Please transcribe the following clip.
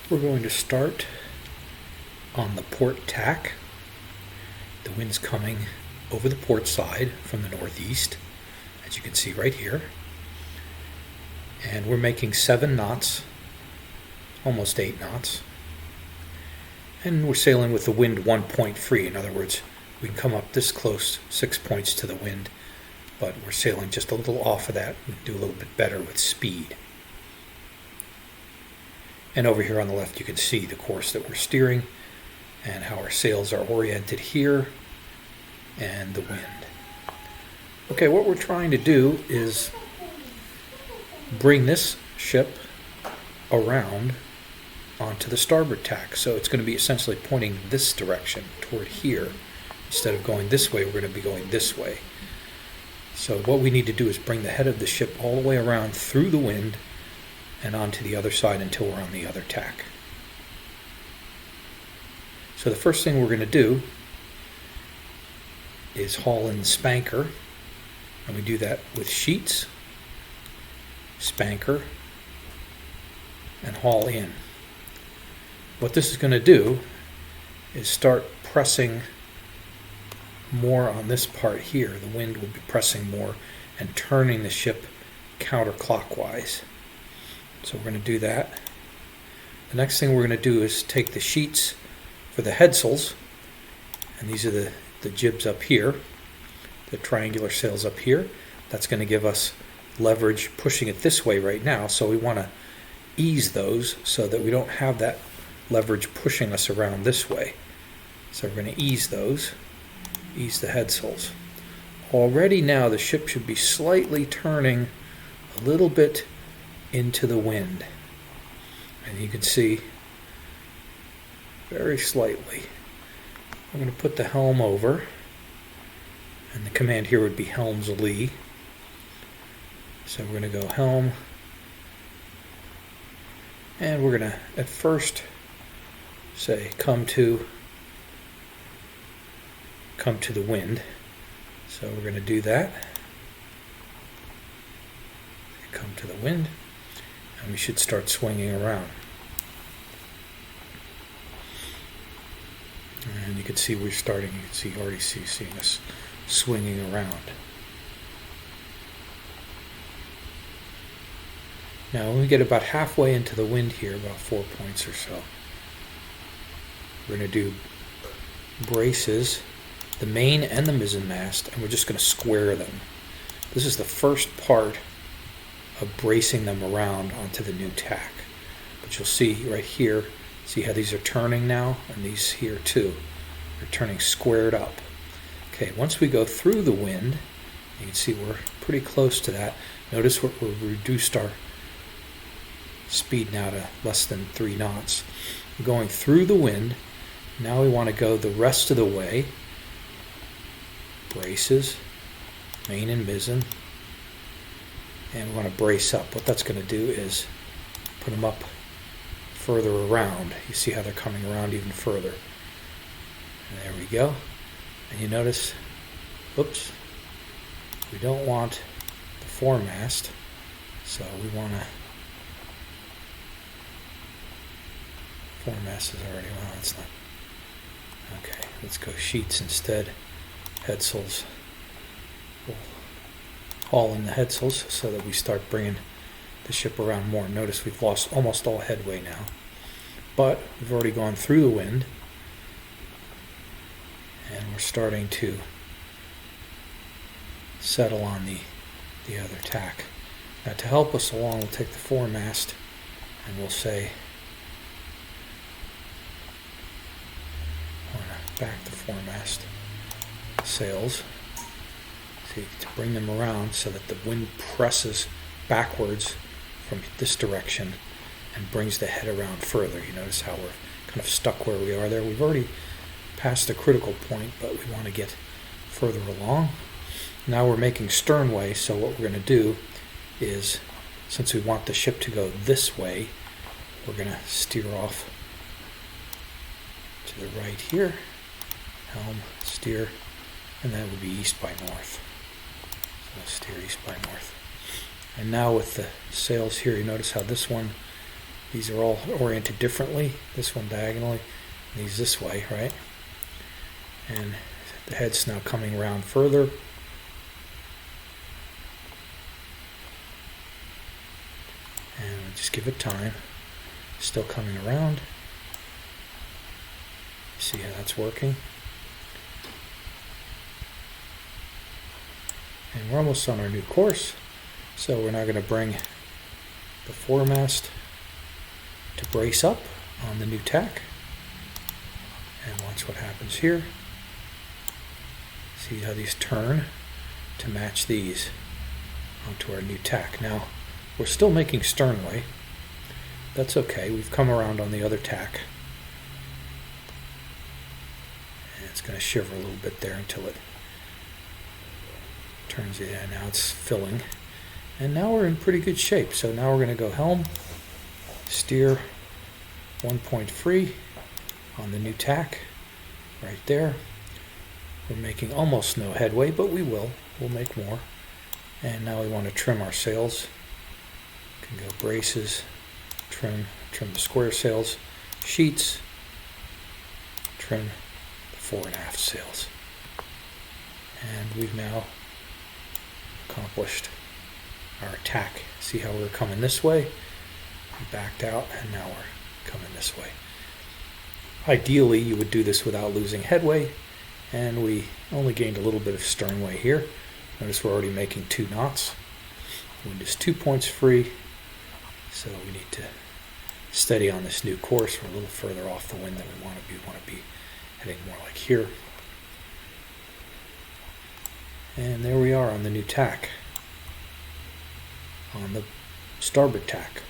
We're going to start on the port tack. The wind's coming over the port side from the northeast, as you can see right here. And we're making 7 knots, almost 8 knots. And we're sailing with the wind 1 point free. In other words, we can come up this close, 6 points to the wind, but we're sailing just a little off of that. We can do a little bit better with speed. And over here on the left you can see the course that we're steering and how our sails are oriented here and the wind. Okay, what we're trying to do is bring this ship around onto the starboard tack. So it's going to be essentially pointing this direction toward here. Instead of going this way, we're going to be going this way. So what we need to do is bring the head of the ship all the way around through the wind and onto the other side until we're on the other tack. So the first thing we're going to do is haul in the spanker, and we do that with sheets, spanker, and haul in. What this is going to do is start pressing more on this part here. The wind will be pressing more and turning the ship counterclockwise. So we're going to do that. The next thing we're going to do is take the sheets for the headsails, and these are the jibs up here, the triangular sails up here. That's going to give us leverage pushing it this way right now, so we want to ease those so that we don't have that leverage pushing us around this way. So we're going to ease those, ease the headsails. Already now the ship should be slightly turning a little bit into the wind, and you can see very slightly. I'm going to put the helm over, and the command here would be helms lee. So we're going to go helm, and we're going to at first say come to the wind. So we're going to do that. Come to the wind, and we should start swinging around. And you can see we're starting, you can see already seeing us swinging around. Now when we get about halfway into the wind here, about 4 points or so, we're going to do braces, the main and the mizzen mast, and we're just going to square them. This is the first part of bracing them around onto the new tack. But you'll see right here, see how these are turning now, and these here too. They're turning squared up. Okay, once we go through the wind, you can see we're pretty close to that. Notice we've reduced our speed now to less than 3 knots. We're going through the wind. Now we want to go the rest of the way. Braces, main and mizzen, and we want to brace up. What that's going to do is put them up further around. You see how they're coming around even further. And there we go. And you notice, oops, we don't want the foremast, so we want to, foremast is already, well, that's not, okay, let's go sheets instead, headsails. We'll haul in the headsails so that we start bringing the ship around more. Notice we've lost almost all headway now, but we've already gone through the wind, and we're starting to settle on the other tack. Now to help us along, we'll take the foremast and we'll say, I want to back the foremast sails, see, to bring them around so that the wind presses backwards from this direction and brings the head around further. You notice how we're kind of stuck where we are there. We've already passed the critical point, but we want to get further along. Now we're making sternway, so what we're going to do is, since we want the ship to go this way, we're going to steer off to the right here, helm, steer, and that would be east by north. So steer east by north. And now with the sails here, you notice how this one These are all oriented differently. This one diagonally, these this way, right? And the head's now coming around further. And we'll just give it time. Still coming around. See how that's working? And we're almost on our new course. So we're now going to bring the foremast to brace up on the new tack. And watch what happens here. See how these turn to match these onto our new tack. Now, we're still making sternway. That's okay. We've come around on the other tack. And it's going to shiver a little bit there until it turns it in. Now it's filling. And now we're in pretty good shape. So now we're going to go helm, steer 1 point free on the new tack right there. We're making almost no headway, but we will. We'll make more. And now we want to trim our sails. Can go braces, trim the square sails, sheets, trim the fore and aft sails. And we've now accomplished our tack. See how we're coming this way? We backed out and now we're coming this way. Ideally, you would do this without losing headway, and we only gained a little bit of sternway here. Notice we're already making 2 knots. Wind is 2 points free, so we need to steady on this new course. We're a little further off the wind than we want to be. We want to be heading more like here. And there we are on the new tack, on the starboard tack.